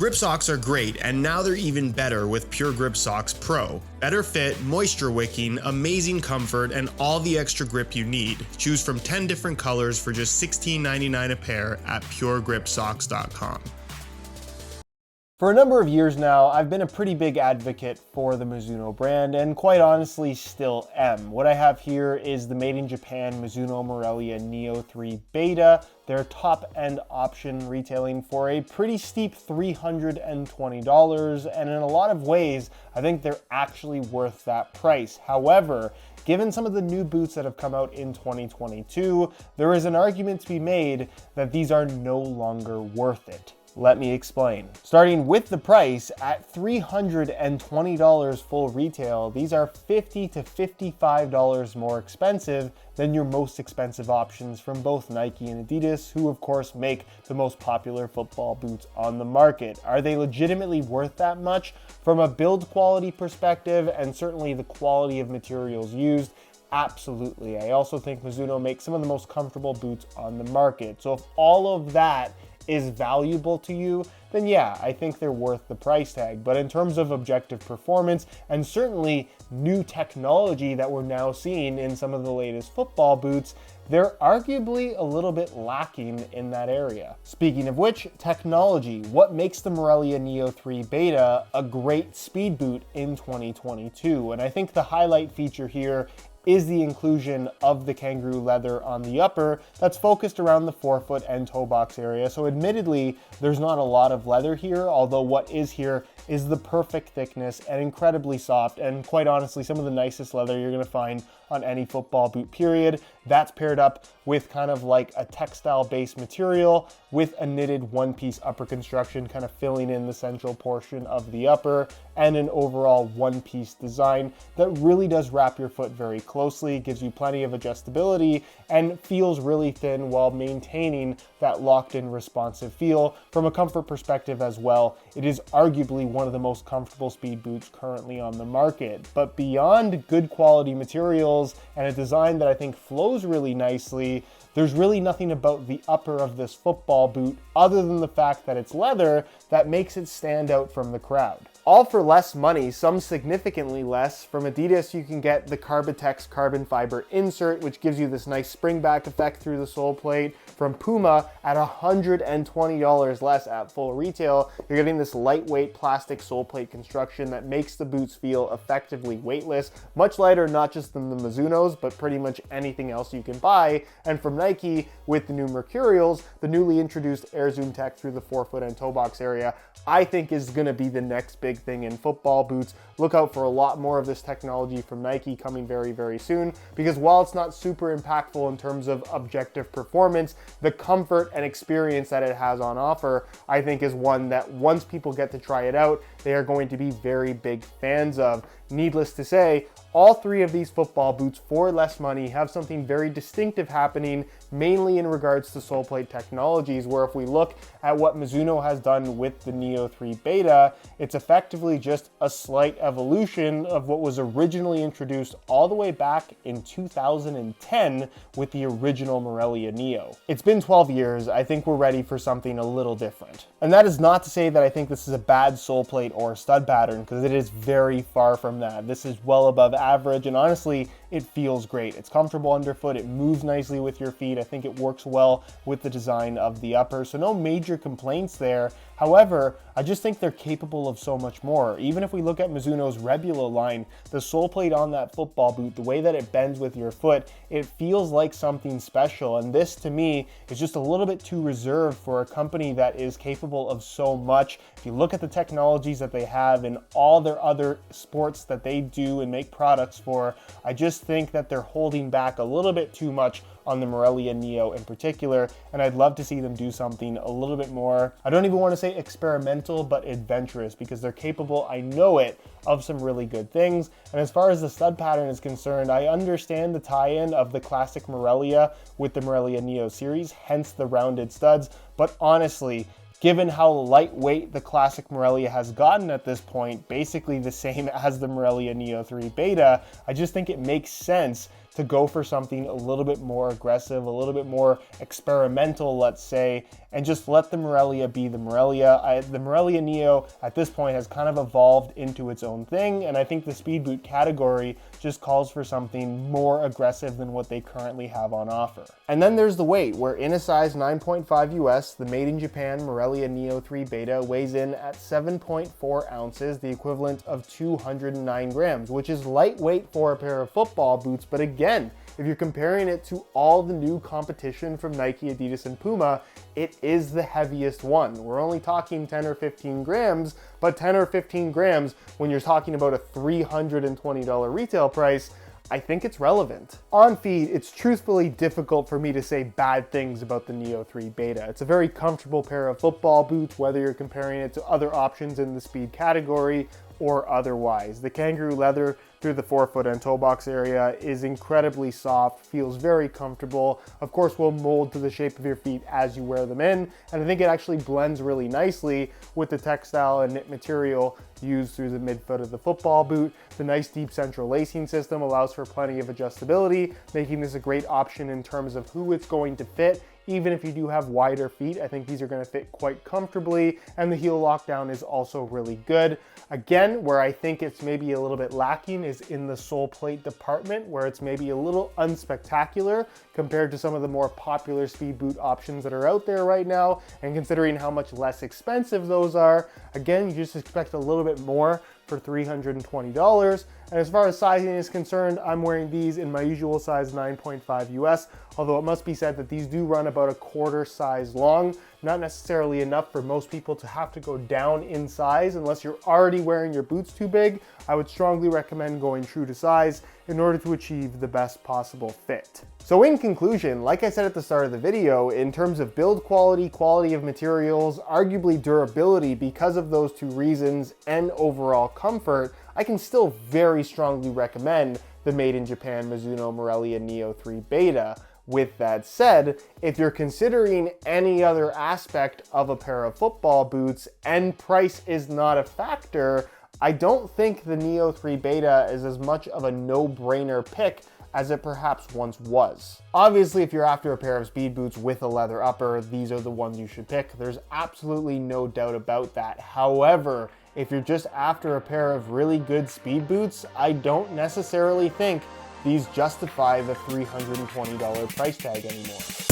Grip socks are great, and now they're even better with Pure Grip Socks Pro. Better fit, moisture wicking, amazing comfort, and all the extra grip you need. Choose from 10 different colors for just $16.99 a pair at puregripsocks.com. For a number of years now, I've been a pretty big advocate for the Mizuno brand, and quite honestly still am. What I have here is the made in Japan Mizuno Morelia Neo 3 Beta, their top end option retailing for a pretty steep $320, and in a lot of ways, I think they're actually worth that price. However, given some of the new boots that have come out in 2022, there is an argument to be made that these are no longer worth it. Let me explain. Starting with the price, at $320 full retail, these are $50 to $55 more expensive than your most expensive options from both Nike and Adidas, who of course make the most popular football boots on the market. Are they legitimately worth that much? From a build quality perspective, and certainly the quality of materials used, absolutely. I also think Mizuno makes some of the most comfortable boots on the market. So if all of that is valuable to you, then yeah, I think they're worth the price tag. But in terms of objective performance and certainly new technology that we're now seeing in some of the latest football boots, they're arguably a little bit lacking in that area. Speaking of which, technology. What makes the Morelia Neo 3 Beta a great speed boot in 2022? And I think the highlight feature here is the inclusion of the kangaroo leather on the upper that's focused around the forefoot and toe box area. So admittedly, there's not a lot of leather here, although what is here is the perfect thickness and incredibly soft, and quite honestly, some of the nicest leather you're gonna find on any football boot, period. That's paired up with kind of like a textile-based material with a knitted one-piece upper construction, kind of filling in the central portion of the upper, and an overall one-piece design that really does wrap your foot very closely, gives you plenty of adjustability, and feels really thin while maintaining that locked-in responsive feel. From a comfort perspective as well, it is arguably one of the most comfortable speed boots currently on the market. But beyond good quality materials and a design that I think flows really nicely, there's really nothing about the upper of this football boot other than the fact that it's leather that makes it stand out from the crowd. All for less money, some significantly less. From Adidas, you can get the Carbitex carbon fiber insert, which gives you this nice spring-back effect through the sole plate. From Puma, at $120 less at full retail, you're getting this lightweight plastic sole plate construction that makes the boots feel effectively weightless, much lighter not just than the Mizunos, but pretty much anything else you can buy. And from Nike, with the new Mercurials, the newly introduced Air Zoom tech through the forefoot and toe box area, I think is gonna be the next big thing in football boots. Look out for a lot more of this technology from Nike coming very, very soon, because while it's not super impactful in terms of objective performance, the comfort and experience that it has on offer, I think is one that once people get to try it out, they are going to be very big fans of. Needless to say, all three of these football boots for less money have something very distinctive happening, mainly in regards to sole plate technologies, where if we look at what Mizuno has done with the Neo 3 Beta, it's effectively just a slight evolution of what was originally introduced all the way back in 2010 with the original Morelia Neo. It's been 12 years, I think we're ready for something a little different. And that is not to say that I think this is a bad sole plate or stud pattern, because it is very far from that. This is well above average, and honestly, it feels great. It's comfortable underfoot, it moves nicely with your feet. I think it works well with the design of the upper, so no major complaints there. However, I just think they're capable of so much more. Even if we look at Mizuno's Rebula line, the sole plate on that football boot, the way that it bends with your foot, it feels like something special. And this to me is just a little bit too reserved for a company that is capable of so much. If you look at the technologies that they have in all their other sports that they do and make products for, I just think that they're holding back a little bit too much on the Morelia Neo in particular, and I'd love to see them do something a little bit more, I don't even want to say experimental, but adventurous, because they're capable, I know it, of some really good things. And as far as the stud pattern is concerned, I understand the tie-in of the classic Morelia with the Morelia Neo series, hence the rounded studs, but honestly, given how lightweight the classic Morelia has gotten at this point, basically the same as the Morelia Neo 3 Beta, I just think it makes sense to go for something a little bit more aggressive, a little bit more experimental, let's say, and just let the Morelia be the Morelia. The Morelia Neo at this point has kind of evolved into its own thing, and I think the speed boot category just calls for something more aggressive than what they currently have on offer. And then there's the weight, where in a size 9.5 US, the made in Japan Morelia Neo 3 Beta weighs in at 7.4 ounces, the equivalent of 209 grams, which is lightweight for a pair of football boots, but again, if you're comparing it to all the new competition from Nike, Adidas, and Puma, it is the heaviest one. We're only talking 10 or 15 grams, but 10 or 15 grams when you're talking about a $320 retail price, I think it's relevant. On feet, it's truthfully difficult for me to say bad things about the Neo 3 Beta. It's a very comfortable pair of football boots, whether you're comparing it to other options in the speed category or otherwise. The kangaroo leather through the forefoot and toe box area is incredibly soft, feels very comfortable. Of course, will mold to the shape of your feet as you wear them in, and I think it actually blends really nicely with the textile and knit material used through the midfoot of the football boot. The nice deep central lacing system allows for plenty of adjustability, making this a great option in terms of who it's going to fit. Even if you do have wider feet, I think these are going to fit quite comfortably, and the heel lockdown is also really good. Again, where I think it's maybe a little bit lacking is in the sole plate department, where it's maybe a little unspectacular compared to some of the more popular speed boot options that are out there right now. And considering how much less expensive those are, again, you just expect a little bit more for $320. And as far as sizing is concerned, I'm wearing these in my usual size 9.5 US, although it must be said that these do run about a quarter size long, not necessarily enough for most people to have to go down in size unless you're already wearing your boots too big. I would strongly recommend going true to size in order to achieve the best possible fit. So in conclusion, like I said at the start of the video, in terms of build quality, quality of materials, arguably durability because of those two reasons, and overall comfort, I can still very strongly recommend the made in Japan Mizuno Morelia Neo 3 Beta. With that said, if you're considering any other aspect of a pair of football boots and price is not a factor, I don't think the Neo 3 Beta is as much of a no-brainer pick as it perhaps once was. Obviously, if you're after a pair of speed boots with a leather upper, these are the ones you should pick. There's absolutely no doubt about that. However, if you're just after a pair of really good speed boots, I don't necessarily think these justify the $320 price tag anymore.